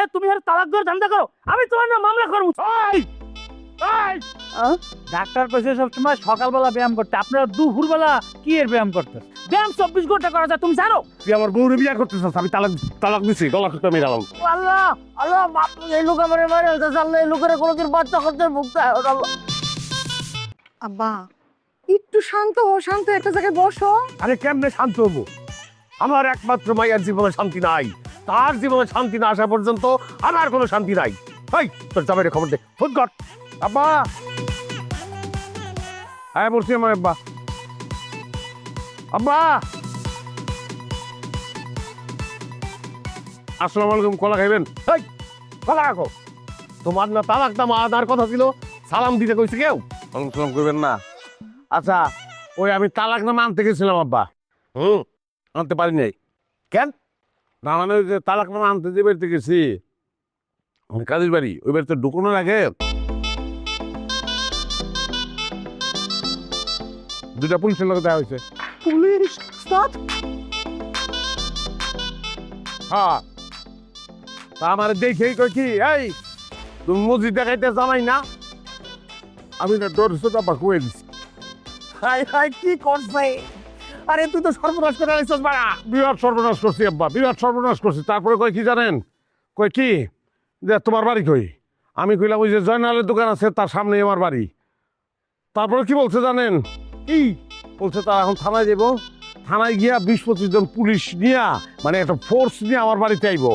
হ্যাঁ তুমি আর তালাক দেওয়ার ধান্দা করো, আমি তোমার না মামলা করবো। ডাক্তার কইছে সবসময় সকালবেলা ব্যায়াম করতে, আপনারা দুপুরবেলা কি এর ব্যায়াম করতে? ব্যায়াম 24 ঘন্টা করা যায়, তুমি জানো? তুই আমার বউরে বিয়া করতেছিস, আমি তালাক দিছি, গলা টিপে মেরালাম। আল্লাহ আল্লাহ, এই লোক আমার মারে আল্লাহ, এই লোকের কোনোদিন বাচ্চা করতে মুক্ত। আব্বা একটু শান্ত হো, শান্ত একটা জায়গায় বসো। আরে কেমনে শান্ত হবো? আমার একমাত্র মায়ের জীবনে শান্তি নাই, তার জীবনে শান্তি না আসা পর্যন্ত আমার কোনো শান্তি নাই। এই তোর জামাইরে খবর দে, ফোন কর। আব্বা, হ্যাঁ বলছি আমার আব্বা। আব্বা, আসসালামু আলাইকুম, কলা খাইবেন? এই কলা রাখো। তোমার না তালাক দাম আদার কথা ছিল, সালাম দিতে কইছে কেউ? সালাম করবেন না। আচ্ছা, ওই আমি তালাক নামা আনতে গেছিলাম আব্বা। আনতে পারি নাই কেন? না মানে ওই যে তালাক নামা আনতে যে বাড়িতে গেছি, কাজের বাড়ি, ওই বাড়িতে ঢুকানোর আগে দুটা পুলিশের লোক দেওয়া হয়েছে। পুলিশ? হ্যাঁ, তা আমার দেখেই কই কি, এই তুমি মসজিদ দেখাইতে জানাই না? আমি না ডরছো টাপা কুয়ে দিছি। হাই হাই, কি করছে? আরে তুই তো সর্বনাশ করে আইছস বাড়া। বিরাট সর্বনাশ করছি আব্বা, বিরাট সর্বনাশ করছি। তারপরে কই কি জানেন? কই কি যে তোমার বাড়ি কই? আমি কইলাম ওই যে জয়নালের দোকান আছে তার সামনে আমার বাড়ি। তারপরে কি বলছে জানেন? কি বলছে? তারা এখন থানায় যাবো, থানায় গিয়া 20-25 জন পুলিশ নিয়া, মানে একটা ফোর্স নিয়ে আমার বাড়িতে আইবো।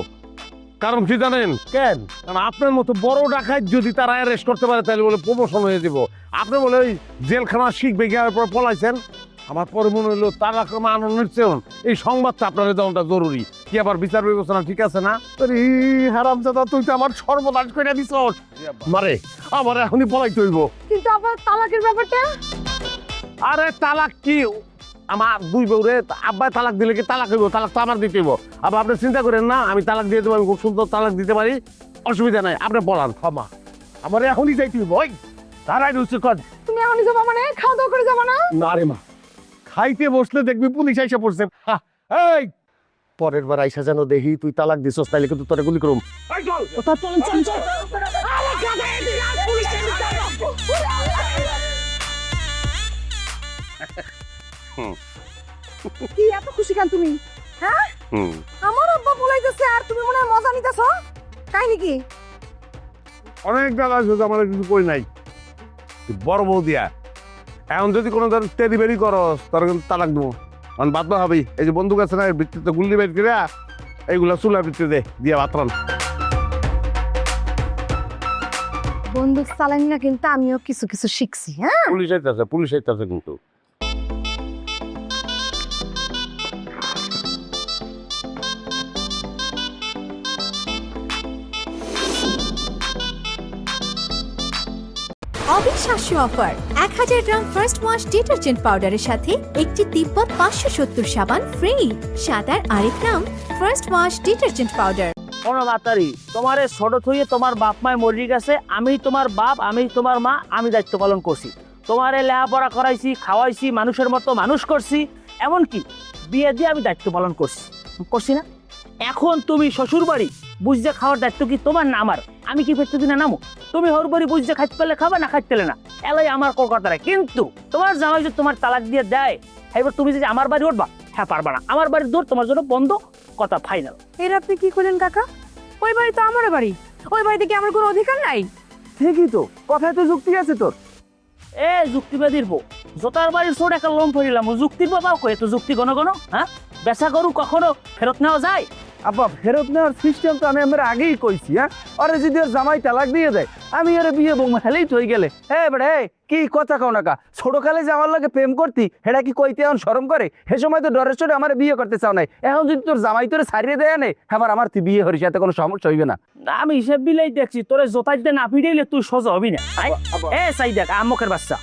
কারণ কি জানেন? কেন? কারণ আপনার মতো বড় ডাকাত যদি তারা অ্যারেস্ট করতে পারে তাহলে বলে প্রমোশন হয়ে যাব। আপনি বলে ওই জেলখানা শিখবে গিয়ে পর পলাইছেন। আমার পরে মনে হলো তালাক নামা আনানোর চেয়ে এই সংবাদটা আপনার দেওয়াটা জরুরি। কি আবার বিচার বিবেচনা ঠিক আছে না? হারামজাদা, তুই তো আমার সর্বনাশ করে দিছ। মারে আমার এখনই পলাইতে হইব। কিন্তু আবার তালাকের ব্যাপারটা? আরে তালাক কি, আমার দুই বউরে আব্বাই তালাক দিলে কি তালাক হইব? তালাক তো আমার দিতে হইব। আবার আপনি চিন্তা করেন না, আমি তালাক দিয়ে দেবো, আমি খুব সুন্দর তালাক দিতে পারি, অসুবিধা নাই। আপনি বলান ক্ষমা, আমার এখনই যাইতে হইব। ওই তারাই রুচি কর। তুমি এখনই যাবা মানে? খাওয়া দাওয়া করে যাবা না? না রে মা, খাইতে বসলে দেখবি পুলিশ আইসা পড়ছে। এই পরের বার আইসা যেন দেখি তুই তালাক দিছস, তাইলে কিন্তু তোরে গুলি করুম। কি এত খুশি কেন তুমি? হ্যাঁ, আমার আব্বা বলাইতেছে আর তুমি মনে হয় মজা নিতেছ। কাহিনী কি? অনেক দাদা আছে, আমার কিছু কই নাই। তুই বড় বউ দিয়া এখন যদি কোনো ধর টেরি বেরি করস, তোর কিন্তু তালাক দেবো। মানে বাধ্য হবি। এই যে বন্দুক আছে না, এর ভিত্তিতে গুল্লি বের করে এইগুলা চুলার ভিত্তিতে দে দিয়া বাতরান। বন্দুক চালানি না, কিন্তু আমিও কিছু কিছু শিখছি। হ্যাঁ, পুলিশ আইতাছে, পুলিশ আইতাছে কিন্তু। অবিশ্বাস্য অফার, 1000 গ্রাম ফার্স্ট ওয়াশ ডিটারজেন্ট পাউডারের সাথে একটি তিব্বত 570 সাবান ফ্রি। সাদার আরেক নাম ফার্স্ট ওয়াশ ডিটারজেন্ট পাউডার। কোনো মাতারি তোমারে ছোট থইয়ে তোমার বাপ মায় মরি গেছে, আমি তোমার বাপ, আমি তোমার মা, আমি দায়িত্ব পালন করছি। তোমারে লেখাপড়া করাইছি, খাওয়াইছি, মানুষের মতো মানুষ করছি, এমনকি বিয়ে দিয়ে আমি দায়িত্ব পালন করছি না? এখন তুমি শ্বশুর বাড়ি বুঝতে খাওয়ার দায়িত্ব কি তোমার না আমার? আমি কি ফেরতে দিনা নামো? তুমি হর বাড়ি বুঝতে খাইতে পারলে খাবা, না খাইতে না, এলাই আমার কলকাতায়। কিন্তু তোমার জামাই যদি তোমার তালাক দিয়ে দেয়, এবার তুমি যদি আমার বাড়ি উঠবা, হ্যাঁ পারবা না। আমার বাড়ির দূর তোমার জন্য বন্ধ, কথা ফাইনাল। এর আপনি কি করলেন কাকা? ওই বাড়ি তো আমার বাড়ি, ওই বাড়িতে কি আমার কোনো অধিকার নাই? ঠিকই তো, কথায় তো যুক্তি আছে তোর। এ যুক্তিবাদীর বউ, জোতার বাড়ির ছোট একটা লোন ফেরিলাম, যুক্তির বাবাও কয়ে তো যুক্তি গণ গণ। হ্যাঁ, বেচা গরু কখনো ফেরত নেওয়া যায়? আব্বা, ফেরত নেওয়ার সিস্টেম তো আমি আমার আগেই কইছি। হ্যাঁ, আরে যদি ওর জামাই তালাক দিয়ে দেয়, আমি আরে বিয়ে বৌমা হেলেই তো হয়ে গেলে। হ্যাঁ বেটা, কি কথা কও না কা? ছোটকালে যে আমার লাগে প্রেম করতি, হেটা কি কইতে এখন শরম করে? হে সময় তো ডরের চড়ে আমার বিয়ে করতে চাও নাই। এখন যদি তোর জামাই তোরে ছাড়িয়ে দেয় নেই, হ্যাঁ আমার তুই বিয়ে হরিস, এতে কোনো সমস্যা হইবে না। আমি হিসেব বিলাই দেখছি, তোরে জোতার দিয়ে না পিড়াইলে তুই সোজা হবি না। এ চাই দেখ আমকের বাচ্চা,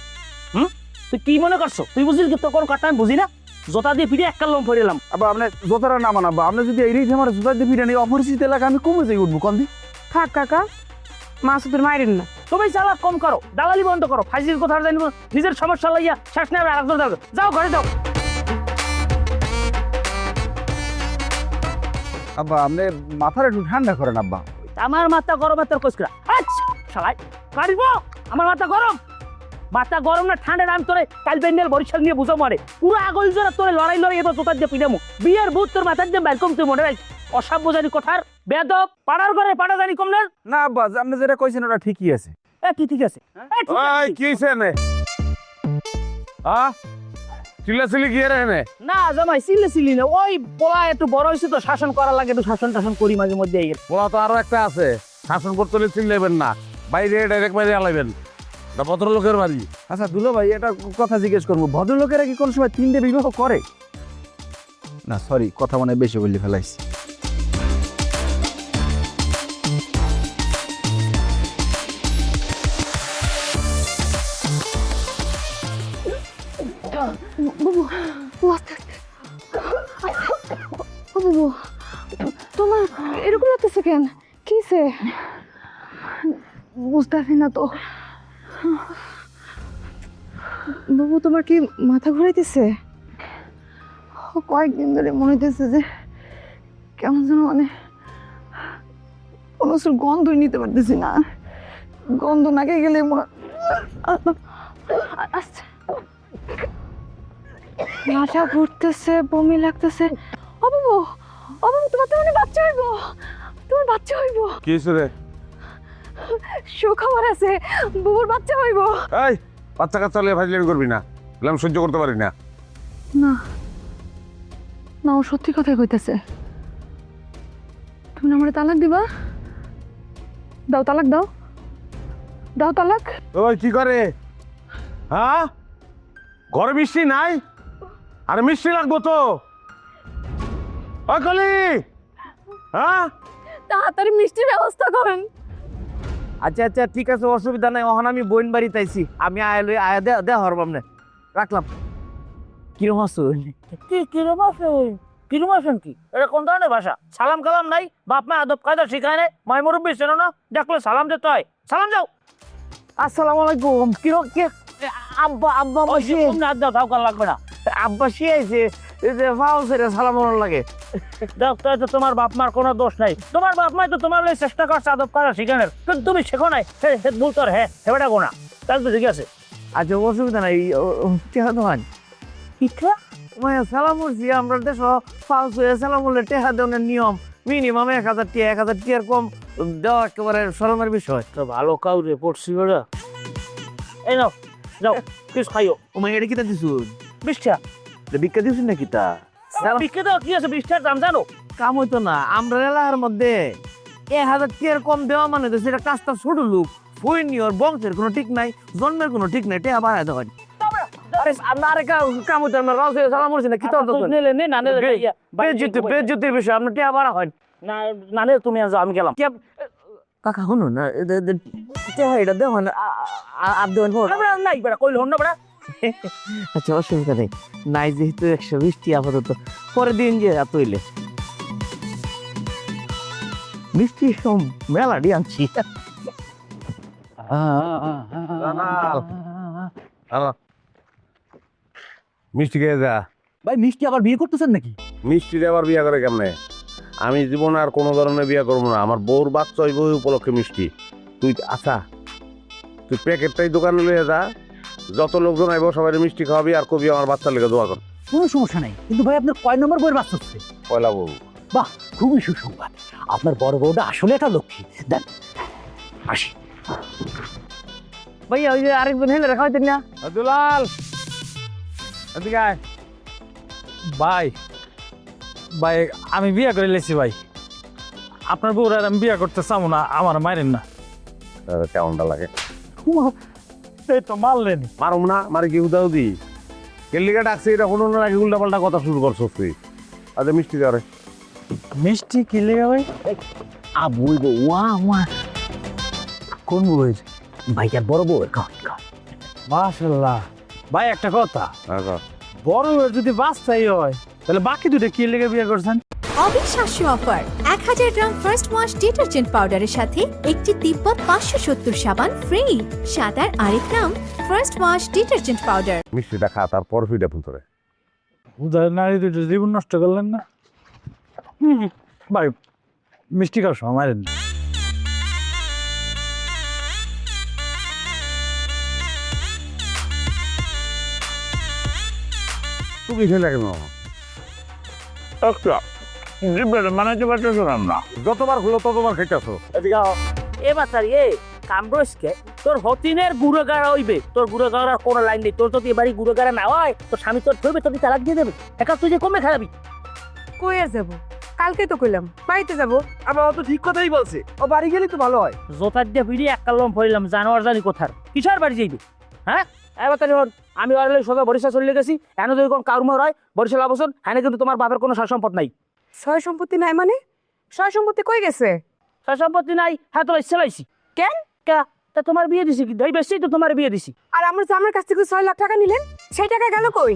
তুই কি মনে করছো? তুই বুঝলি কি তোর কোনো কথা আমি বুঝি না? জোতা দিয়ে পিড়ে একটা লোম ফেরিলাম। আবার আপনি জোতারা নামান আব্বা, আপনি যদি এই আমার জোতা দিয়ে ফিরে নেই, অপরিচিত এলাকা আমি কমে যাই উঠবো কন্দি। থাক কাকা, মাসুদের মাইরেন না। তুমি চালাক কম করো, দালালি বন্ধ করো, ফাইজির কথা জানিব, নিজের সমস্যা লইয়া শেষ নেবে আরেকজন। যাও ঘরে যাও। আব্বা, আপনি মাথার একটু ঠান্ডা করেন আব্বা। আমার মাথা গরম তোর কইসরা আচ্ছা শালাই কাটব আমার মাথা গরম না ঠান্ডা আমি তোরে কাল বেন্ডেল বরিশাল নিয়ে বুঝো মারে পুরো আগল জোড়া তোরে লড়াই এবার জোতার দিয়ে পিনামু বিয়ের ভূত তোর মাথার দিয়ে বাইকম তুই মনে রাখ অসাব্য জানি কোঠার বেদব পাড়ার ঘরে পাড়া জানি কম না না আব্বা আপনি যেটা কইছেন ওটা ঠিকই আছে। কি ঠিক আছে ওই কি হইছে নে চিল্লাচিল্লি কি রে নে না জামাই সিলি না ওই পোলা একটু বড় হয়েছে তো শাসন করা লাগে একটু শাসন করি মাঝে মধ্যে এই পোলা তো আরো একটা আছে শাসন করতে হলে চিল্লাইবেন না বাইরে ডাইরেক্ট বাইরে আলাইবেন এটা ভদ্রলোকের বাড়ি। আচ্ছা দুলো ভাই এটা কথা জিজ্ঞেস করবো, ভদ্রলোকেরা কি কোনো সময় 3টে বিবাহ করে? না সরি, কথা মনে হয় বেশি বললে ফেলাইছি। তোমার এরকম লাগতেছে কেন? কিসে বুঝতেছি না তো বাবু, তোমার কি মাথা ঘুরাইতেছে? কয়েকদিন ধরে মনে হইতেছে যে কেমন যেন মানে কোনো গন্ধই নিতে পারতেছি না। গন্ধ নাকে গেলে মাথা ঘুরতেছে, বমি লাগতেছে। ও বাবু তোমার তো মানে বাচ্চা হইব, তোমার বাচ্চা হইব। কি হইছে রে? সুখবর আছে, বাবুর বাচ্চা হইব। এই বাচ্চা কাচ্চা হলে ফাইজলামি করবি না, আমি সহ্য করতে পারি না। না না, ও সত্যি কথাই কইতেছে। তুমি আমার তালাক দিবা? দাও তালাক, দাও তালাক। ওই কি করে? হ্যাঁ ঘরে মিষ্টি নাই? আরে মিষ্টি লাগবো তো। ওই কলি, হ্যাঁ তাড়াতাড়ি মিষ্টির ব্যবস্থা করেন। আচ্ছা ঠিক আছে, অসুবিধা নাই। ওখানে আমি বোন বাড়ি তাইছি, আমি আয়া দে হরবাম না, রাখলাম। কিরম আছো? কিরম আছেন কি? এটা কোন ধরনের ভাষা? সালাম কালাম নাই, বাপ মা আদব কায়দা শিখায় নাই, মাই মুরব্বী চেনো না, দেখলে সালাম দিতে হয়। সালাম যাও। আসসালামু আলাইকুম। কিরম কে? আব্বা লাগবে না। আব্বা শিয়াইছে যে ভাও ছেড়ে সালাম লাগে। দেখ তো তোমার বাপ মার কোনো দোষ নাই, তোমার বাপ মাই তো তোমার চেষ্টা করছে আদব কায়দা শিখানোর, কিন্তু তুমি শেখো নাই। ভুল তোর হেবেটা গোনা, তাহলে তো ঠিক আছে। আচ্ছা অসুবিধা নাই, টেহা দোহান মায়া সালাম করছি। আমরা দেশ ফাউস হয়ে সালাম করলে টেহা দেওয়ার নিয়ম মিনিমাম 1000 টিয়া, 1000 টিয়ার কম দেওয়া একেবারে শরমের বিষয়। তো ভালো কাউরে পড়ছি ওরা। এই নাও যাও, কিছু খাইও। ও মাই এটা কিতা দিছু? বিষ্ঠা ভিক্ষা দিছুন নাকি? তা বিক্রি দেওয়া কি আছে? বিষ্ঠার দাম জানো? কাম হইতো না আমরা এলাকার মধ্যে 1000 টিয়ার কম দেওয়া মানে তো সেটা কাজটা ছোট লোক ফইনি, ওর বংশের কোনো ঠিক নাই, জন্মের কোনো ঠিক নাই, টেহা বাড়ায় দেওয়া। আরে আমরা আরে কাম হইতো না, রাউস সালাম করছি না, কি তোর দোষ? নিলে নে না নিলে বেজ্জতির বিষয়, আমরা টেহা বাড়া হয় না, না নিলে তুমি যাও, আমি গেলাম। কাকা শুনো না, টেহা এটা দেওয়া না আর দেওয়ান নাই বেড়া কইল হন না বেড়া। আচ্ছা অসুবিধা নেই, নাই যেহেতু 120 টি আপাতত, পরের দিন যে তৈলে মিষ্টি সব মেলাডি আনছি। মিষ্টি খেয়ে যা। ভাই মিষ্টি আবার বিয়ে করতেছেন নাকি? মিষ্টির আবার বিয়ে করে কেমনে? আমি জীবনে আর কোনো ধরনের বিয়ে করবো না, আমার বউর বাচ্চা হইব ওই উপলক্ষে মিষ্টি। তুই আচ্ছা তুই প্যাকেটটাই দোকানে লইয়া যা, যত লোকজন আইব সবাই মিষ্টি খাওয়াবি আর কবি আমার বাচ্চার লেগে দোয়া কর। কোনো সমস্যা নাই, কিন্তু ভাই আপনার কয় নম্বর বইয়ের বাচ্চা হচ্ছে? পয়লা বউ। বাহ, খুবই সুসংবাদ। আপনার বড় বউটা আসলে একটা লক্ষ্মী। দেন আসি। ভাইয়া ওই যে আরেকজন হেলে রাখা হইতেন না? দুলাল এদিকে আয়। ভাই ভাই আমি বিয়ে করে লেছি ভাই, আপনার বউর আর আমি বিয়ে করতে চাবো না, আমার মারেন না। কেমনটা লাগে? এই তো মারলেন। মারুম না, মারি কি উদাও দি কেলিকা ডাকছে, এটা কোনো না লাগে উল্টা পাল্টা কথা শুরু করছো তুই। আচ্ছা মিষ্টি করে মিষ্টি কি লেগে ভাই? বলবো ওয়া কোন বউয়ের? ভাইয়ার বড় বউয়ের। মাশাআল্লাহ ভাই, একটা কথা, আচ্ছা বড় বউয়ের যদি বাচ্চাই হয় তাহলে বাকি দুটো কি লেগে বিয়ে করছেন? অবিশ্বাস্য অফার, 1000 গ্রাম ফার্স্ট ওয়াশ ডিটারজেন্ট পাউডারের সাথে একটি তিব্বত 570 সাবান ফ্রি। সাদার আরেক নাম ফার্স্ট ওয়াশ ডিটারজেন্ট পাউডার। মিষ্টিটা খা, তারপর ফিটা ফুটরে। উদয় নারী দুটো জীবন নষ্ট করলেন না। ভাই মিষ্টি খাওয়ার সময় মারেন। তুমি খেলে কেন? একটা জিব্বাটা মানাইতে পারতেছিলাম না। যতবার খুলো ততবার খাইতেছো। এদিকে আও। এ বাচ্চার কামড়সকে তোর হতিনের গুড়োগাড়া হইবে, তোর গুড়োগাড়ার কোনো লাইন নেই। তোর যদি এবারই গুড়োগাড়া না হয় তোর স্বামী তোর ধরবে, তোর তালাক দিয়ে দেবে। একা তুই যে কমে খারাপি। কই আর যাবো? কালকে তো কইলাম বাড়িতে যাবো। আবার ও তো ঠিক কথাই বলছে, ও বাড়ি গেলে তো ভালো হয়। জোতার দিয়ে ফিরিয়ে এক কালম ফরিলাম, জানোয়ার জানি কোথার কিসের বাড়ি যাইবে। হ্যাঁ এবার তাহলে আমি আর সোজা বরিশাল চলে গেছি। এন যদি কোন কারুমার হয় বরিশাল আবসন, হ্যাঁ কিন্তু তোমার বাপের কোনো সয় সম্পদ নাই। সয় সম্পত্তি নাই মানে? সয় সম্পত্তি কই গেছে? সয় সম্পত্তি নাই, হ্যাঁ তোমার সেলাইছি। কেন? তা তোমার বিয়ে দিছি কি? এই বেশি তো তোমার বিয়ে দিছি। আর আমার জামার কাছ থেকে 6 লাখ টাকা নিলেন, সেই টাকা গেল কই?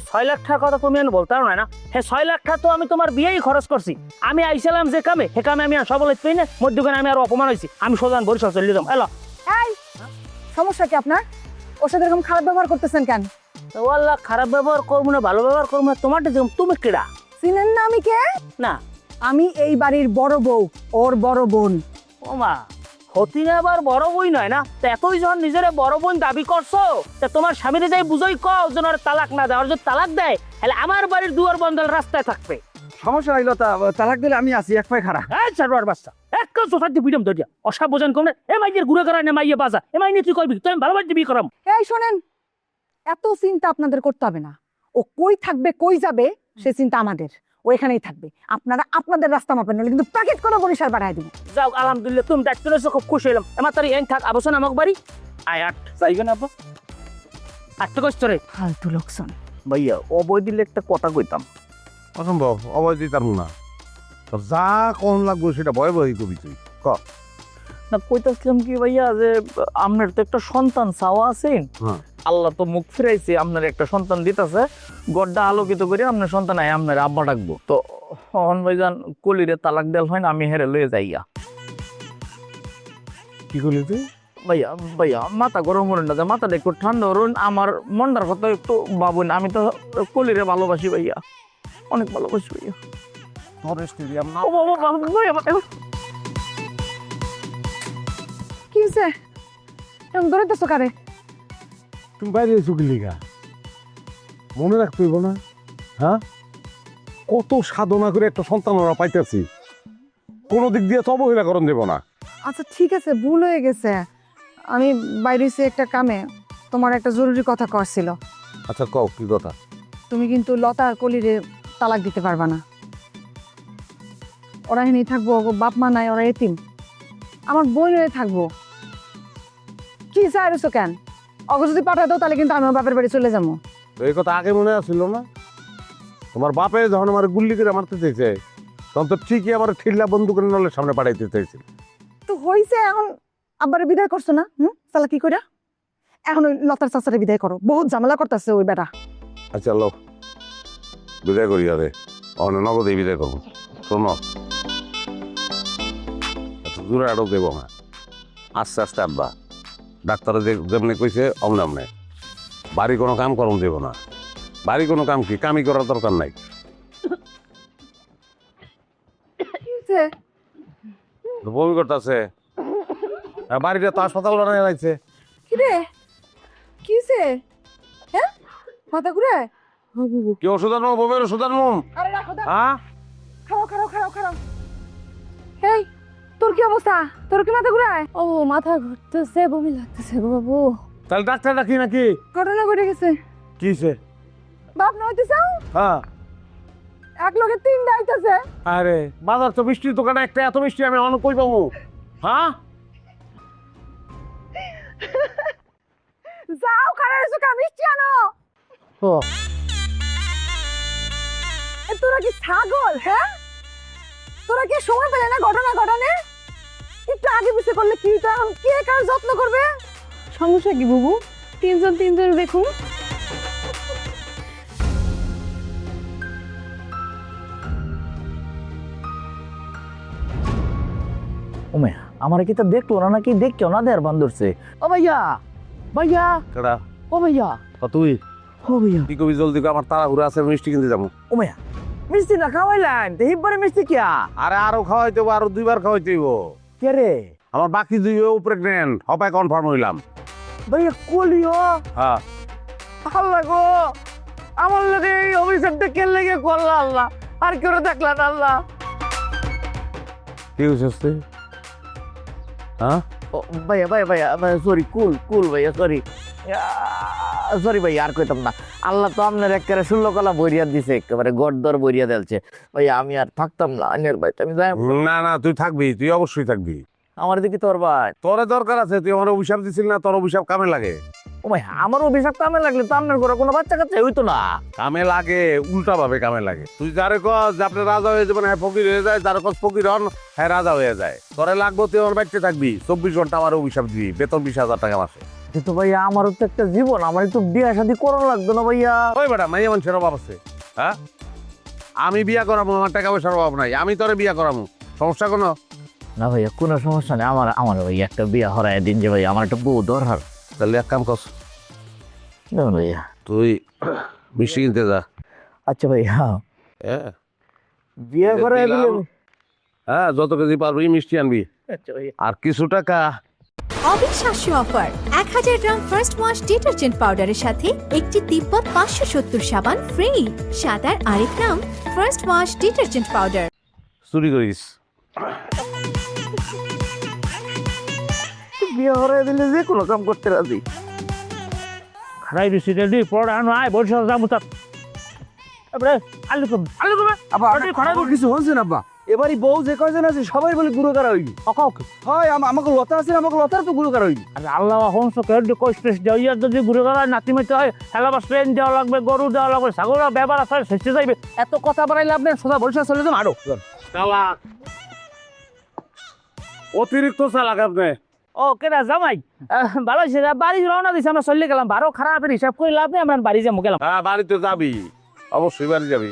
6 লাখ টাকার কথা তুমি বলতে পারো না। হ্যাঁ 6 লাখ টাকা তো আমি তোমার বিয়েই খরচ করছি। আমি আইছিলাম যে কামে, হে কামে আমি আর সবল পেয়ে না, মধ্যখানে আমি আর অপমান হয়েছি। আমি সোজা বরিশাল চলে যেতাম। এলো এই সমস্যা কি আপনার? ওর সাথে এরকম খারাপ ব্যবহার করতেছেন কেন? ওয়াল্লাহ খারাপ ব্যবহার করবো না, ভালো ব্যবহার করবো না, তোমারটা যেমন। তুমি কেডা? চিনেন না আমি কে? না আমি এই বাড়ির বড় বউ, ওর বড় বোন। ও মা, হতি না আবার বড় বই নয় না? তা এতই যখন নিজের বড় বোন দাবি করছো, তা তোমার স্বামীরে যাই বুঝোই কও যেন ওর তালাক না দেয়। আর যদি তালাক দেয় তাহলে আমার বাড়ির দুয়ার বন্ধল রাস্তায় থাকবে। সমস্যা হইলো তা তালাক দিলে আমি আছি এক পায়ে খারাপ। হ্যাঁ চারবার বাচ্চা এক কাজ সোসার দিয়ে বিডম ধরিয়া অসাব বোঝান কম না। এ মাইয়ের ঘুরে করায় না মাইয়ে বাজা, এ মাইনে তুই করবি, তুই আমি ভালো বাড়িতে বিয়ে করাম। এই শোনেন, এত চিন্তা আপনাদের করতে হবে না। ও কই থাকবে কই যাবে সে চিন্তা আমাদের। ও এখানেই থাকবে, আপনারা আপনাদের রাস্তা মাপেন, নাহলে কিন্তু প্যাকেট করে বরিশাল পাঠায় দিব। যাও আলহামদুলিল্লাহ, তুমি দায়িত্ব নিয়েছো, খুব খুশি হলাম। আমার তার এন থাক আবসন আমাকে বাড়ি আয় আট যাইবেন আব্বা? আটটা কষ্ট রে। ফালতু লোকজন। ভাইয়া অবৈ দিলে একটা কথা কইতাম। অসম্ভব, অবয় দিতাম না। তো যা কোন লাগবো সেটা ভয় ভয় কবি তুই ক। না কইতাছিলাম কি ভাইয়া, যে আপনার তো একটা সন্তান চাওয়া আছে। হ্যাঁ। আল্লাহ তো মুখ ফিরাইছে, আপনার একটা সন্তান দিতেছে। গড্ডা আলোকিত করে আপনার সন্তান আয় আপনার আব্বা ডাকবো। তো হন ভাইজান কলিরে তালাক দেল হয় না, আমি হেরে লয়ে যাইয়া। কি করলি তুই? ভাইয়া ভাইয়া মাথা গরম করেন না, মাথাটা একটু ঠান্ডা করুন। আমার মনটার কথা একটু ভাবুন। আমি তো কলিরে ভালোবাসি ভাইয়া, অনেক ভালোবাসি ভাইয়া। তোর স্টেডিয়াম না? ও বাবা, ভাইয়া কি হয়েছে? এরকম ধরেতেছো কারে? তুমি বাইরে এসো কি লিগা? মনে রাখতে হইব না? হ্যাঁ, কত সাধনা করে একটা সন্তান ওরা পাইতেছি, কোনো দিক দিয়ে তো অবহেলাকরণ দেব না। আচ্ছা ঠিক আছে, ভুল হয়ে গেছে। আমি বাইরে এসে একটা কামে, তোমার একটা জরুরি কথা করছিল। আচ্ছা কও কি কথা? তুমি কিন্তু লতা আর কলিরে তালাক দিতে পারবা না। ওরা এখানেই থাকবো, ওগো বাপ মা নাই, ওরা এতিম। আমার বোন হয়ে থাকবো। কি চাইছো কেন? অগো যদি পাঠায় দাও তাহলে কিন্তু আমি আমার বাপের বাড়ি চলে যাবো। তো এই কথা আগে মনে আসছিল না? তোমার বাপে যখন আমার গুল্লি করে মারতে চাইছে, তখন তো ঠিকই আমার ঠিল্লা বন্দুকের নলের সামনে পাঠাইতে চাইছিল। তো হইছে, এখন আব্বারে বিদায় করছো না? তাহলে কি কইরা? এখন ওই লতার চাচারে বিদায় করো, বহুত ঝামেলা করতেছে ওই বেটা। আচ্ছা লো, বিদায় করি। আরে অন্য নগদে বিদায় করবো। শোনো, এত দূরে আরো দেবো না, আস্তে আস্তে আব্বা। ডাক্তার যেমনি কইছে অমনে বাড়ি কোনো কাম করম দেব না। বাড়ি কোনো কাম কি কামই করার দরকার নাই। বমি করতেছে, বাড়িটা তো হাসপাতাল বানায় লাগছে। কি রে? কি হইছে? হ্যাঁ, মাথা ঘুরে? কি ওষুধ আনবো? বমির ওষুধ আনবো? আরে রাখো দাও। হ্যাঁ, খাও। এই তোর কি অবস্থা? তোর কি মাথা ঘুরায়? ও মাথা ঘুরতেছে, বমি লাগতেছে গো বাবু। তাহলে ডাক্তার ডাকি নাকি? ঘটনা ঘটে গেছে। কি হয়েছে? বাপ না হইতেছে, হ্যাঁ। এক লগে 3টা আইতাছে। আরে বাজার তো মিষ্টির দোকানে একটা, এত মিষ্টি আমি অনেক কই পাবো? হ্যাঁ, যাও খারাপ সুকা মিষ্টি আনো। ও এ তোরা কি ছাগল? হ্যাঁ, তোরা কি সময় পেলে না ঘটনা ঘটানে? একটু আগে পিছে করলে কি তো, এখন কে কার যত্ন করবে? সমস্যা কি বুবু? তিনজন দেখুন। ওমে আমার কি তা দেখলো না নাকি? দেখকেও না দেয়ার বান ধরছে। ও ভাইয়া, ভাইয়া, কেডা? ও ভাইয়া, তুই ও ভাইয়া। কি কবি জলদি, আমার তাড়াহুড়া আছে, মিষ্টি কিনতে যাবো। ও ভাইয়া, মিষ্টি না খাওয়াইলেন, হিব্বারে মিষ্টি কিয়া? আরে আরো খাওয়াইতে হইব, আরো 2বার খাওয়াইতে হইব। কে রে? আমার বাকি 2 প্রেগনেন্ট, হবাই কনফার্ম হইলাম। ভাইয়া কলিও? হ্যাঁ। আল্লাহ গো, আমার লোকে এই অভিশাপটা কে লেগে করলো আল্লাহ, আর কেউ দেখলা না আল্লাহ। কি হয়েছে হ্যাঁ? ও, ভাইয়া ভাইয়া ভাইয়া সরি, কুল কুল ভাইয়া, সরি সরি ভাই, আর কইতাম না। আল্লাহ তো আপনার একেবারে 16 কলা বইরিয়া দিছে, একেবারে গড়দর বইরিয়া দিলছে ভাইয়া। আমি আর থাকতাম না আইনের ভাই, আমি যাই। না না, তুই থাকবি, তুই অবশ্যই থাকবি। আমার দিকে তোর ভাই, তোরে দরকার আছে, তুই আমার অভিশাপ দিছিল না, তোর অভিশাপ কামে লাগে। ও ভাই আমার অভিশাপ কামে লাগলে তো আপনার ঘরে কোনো বাচ্চা কাচ্চা হইতো না। কামে লাগে, উল্টা ভাবে কামে লাগে। তুই যারে কস যে আপনি রাজা হয়ে যাবেন, হ্যাঁ ফকির হয়ে যায়, যারে কস ফকির হন, হ্যাঁ রাজা হয়ে যায়। তোরে লাগবো, তুই আমার বাড়িতে থাকবি, 24 ঘন্টা আমার অভিশাপ দিবি, বেতন 20,000 টাকা মাসে। কিন্তু ভাইয়া আমারও তো একটা জীবন, আমার একটু বিয়া শাদী করানো লাগতো না ভাইয়া? ওই বেটা, মাইয়া মানুষের অভাব আছে, হ্যাঁ? আমি বিয়া করাবো, আমার টাকা পয়সার অভাব নাই, আমি তোরে বিয়া করাবো, সমস্যা কোনো? না ভাইয়া কোনো সমস্যা নেই, আমার আমার ভাইয়া একটা বিয়া হরাই দিন যে ভাই, আমার একটা বউ দরকার। তাহলে এক কাম কর, দেখুন ভাইয়া। তুই মিষ্টি কিনতে যা। আচ্ছা ভাইয়া, হ্যাঁ বিয়া করাই দিলে। হ্যাঁ, যত কেজি পারবি মিষ্টি আনবি, আচ্ছা ভাইয়া। আর কিছু টাকা। অবিশ্বাস্য অফার 1000 গ্রাম ফার্স্ট ওয়াশ ডিটারজেন্ট পাউডারের সাথে একটি তিব্বত 570 সাবান ফ্রি। সাদার আরেক নাম ফার্স্ট ওয়াশ ডিটারজেন্ট পাউডার। চুরি করিস? বিয়া হরাই দিলে যে কোনো কাম করতে রাজি। খারাই দিছি রেডি, পড়া আনো, আয় বসে যাবো তার। এবারে আলু কম আলু কমে আব্বা আমার কিছু হচ্ছে না আব্বা, এবারই বউ যে কয়জন আছে সবাই বলে গুরু করা হইবি। ওকে। হয় আমাকে লতা আছে, আমাকে লতার তো গুরু করা হইবি। আরে আল্লাহ হংস কেন কষ্ট যাইয়া যদি ঘুরে গেল নাতি মেতে হয়, হেলাবার ট্রেন দেওয়া লাগবে, গরু দেওয়া লাগবে, ছাগল ব্যবহার আছে, শেষে যাইবে। এত কথা বাড়াইলে আপনি সোজা বরিশাল চলে যান আরো। চালাক, অতিরিক্ত চালাক আপনি। ও কেনা জামাই ভালো হয়েছে, বাড়ি রওনা দিছে, আমরা চলে গেলাম। বারো খারাপের হিসাব করে লাভ নেই, আমরা বাড়ি যাবো গেলাম। হ্যাঁ, বাড়িতে যাবি, অবশ্যই বাড়ি যাবি।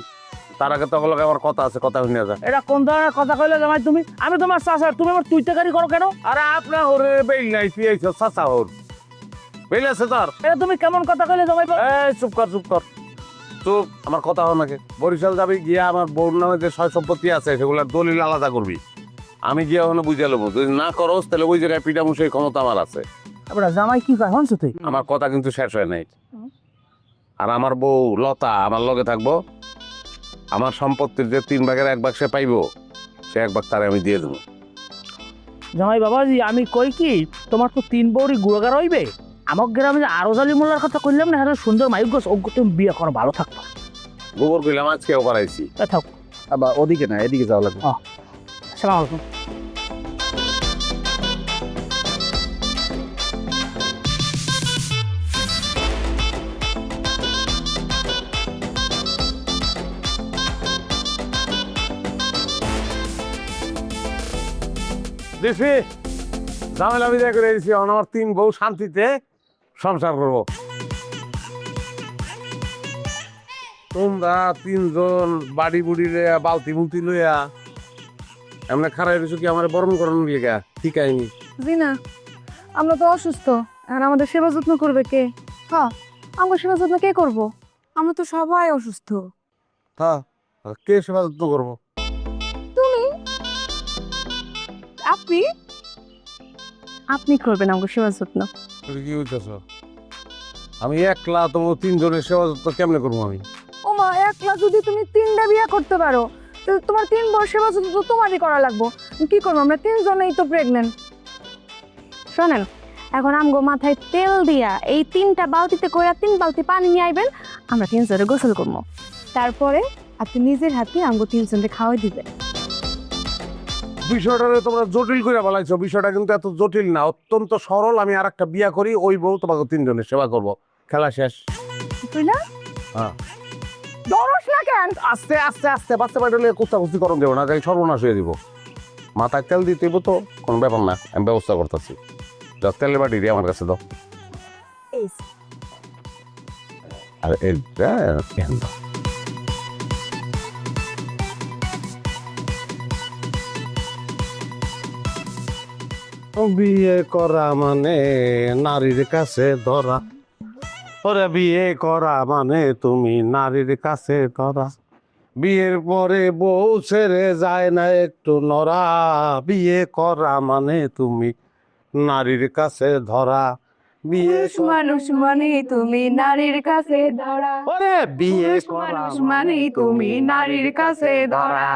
তার আগে তখন আমার কথা আছে, কথা শুনে যা। এটা কোন ধরনের কথা কইলে জামাই তুমি? আমি তোমার চাষা, তুমি আমার তুই তেকারি করো কেন? আরে আপনার ওরে বেল নাই, তুই এইছ চাচা ওর বেল আছে তোর। এটা তুমি কেমন কথা কইলে জামাই? এই চুপ কর, চুপ কর, চুপ। আমার কথা হো নাকি? বরিশাল যাবি, গিয়া আমার বউর নামে যে সয় সম্পত্তি আছে সেগুলোর দলিল আলাদা করবি। আমি গিয়া ওখানে বুঝে নেবো, যদি না করস তাহলে ওই জায়গায় পিঠামুষের ক্ষমতা আমার আছে। আপনারা জামাই কি কয় হনছো তুই? আমার কথা কিন্তু শেষ হয় নাই। আর আমার বউ লতা আমার লগে থাকবো, আমার সম্পত্তির যে 3 ভাগের 1 ভাগ সে পাইবো, সে 1 ভাগ তারে আমি দিয়ে দেবো। জামাই বাবাজি আমি কই কি, তোমার তো 3 বউরই গুড়াগার হইবে। আমার গ্রামে যে আরো জালি মোল্লার কথা কইলাম না, হ্যাঁ সুন্দর মাইক গোস, ও তুমি বিয়ে করো, ভালো থাকবা। গোবর কইলাম আজকেও করাইছি। থাক। আব্বা ওদিকে না, এদিকে যাওয়া লাগবে। আসসালামু আলাইকুম। দিছি ঝামেলা বিদায় করে দিছি, আমার 3 বউ শান্তিতে সংসার করব। তোমরা 3 জন বাড়ি বুড়ি লইয়া, বালতি বুলতি লইয়া এমনি খারাই রয়েছো কি আমার বরণ করানোর লিগা? ঠিক আইনি। জি না, আমরা তো অসুস্থ, আর আমাদের সেবা যত্ন করবে কে? হ্যাঁ, আমার সেবা যত্ন কে করবো? আমরা তো সবাই অসুস্থ। হ্যাঁ, কে সেবা যত্ন করবো? তুমি? আপনি আপনি করবেন আমার সেবা যত্ন। তুমি কি বুঝতেছ? আমি একলা তোমার 3 জনের সেবা যত্ন কেমনে করবো আমি? ও মা, একলা যদি তুমি 3টা বিয়ে করতে পারো, তো তোমার 3 বছর সেবা যত্ন তো তোমারই করা লাগবো। কি করবো, আমরা 3 জনেই তো প্রেগনেন্ট। শোনেন, এখন আমগো মাথায় তেল দিয়া এই 3টা বালতিতে কইরা 3 বালতি পানি নিয়ে আইবেন, আমরা 3 জনে গোসল করবো। তারপরে আপনি নিজের হাতে আমগো 3 জনকে খাওয়াই দিবেন। বিষয়টারে তোমরা জটিল করে বলাইছো, বিষয়টা কিন্তু এত জটিল না, অত্যন্ত সরল। আমি আর একটা বিয়া করি, ওই বউ তোমাকে 3 জনের সেবা করব, খেলা শেষ। তুই না হ্যাঁ, ডরস না কেন? আস্তে আস্তে আস্তে বাচ্চা পাইলে কুস্তাকুস্তি করণ দেবো না, তাই সর্বনাশ হয়ে দিব। মাথায় তেল দিতে হইব তো, কোনো ব্যাপার না, আমি ব্যবস্থা করতেছি। তেলের বাটি দিয়ে আমার কাছে দাও। এই আর এটা কেন দাও? বিয়ে করা মানে নারীর কাছে ধরা, ওরে বিয়ে করা মানে তুমি নারীর কাছে ধরা। বিয়ের পরে বউ ছেড়ে যায় না একটু নড়া, বিয়ে করা মানে তুমি নারীর কাছে ধরা। মানুষ মানে তুমি নারীর কাছে ধরা ওরে বিয়ে মানুষ মানে তুমি নারীর কাছে ধরা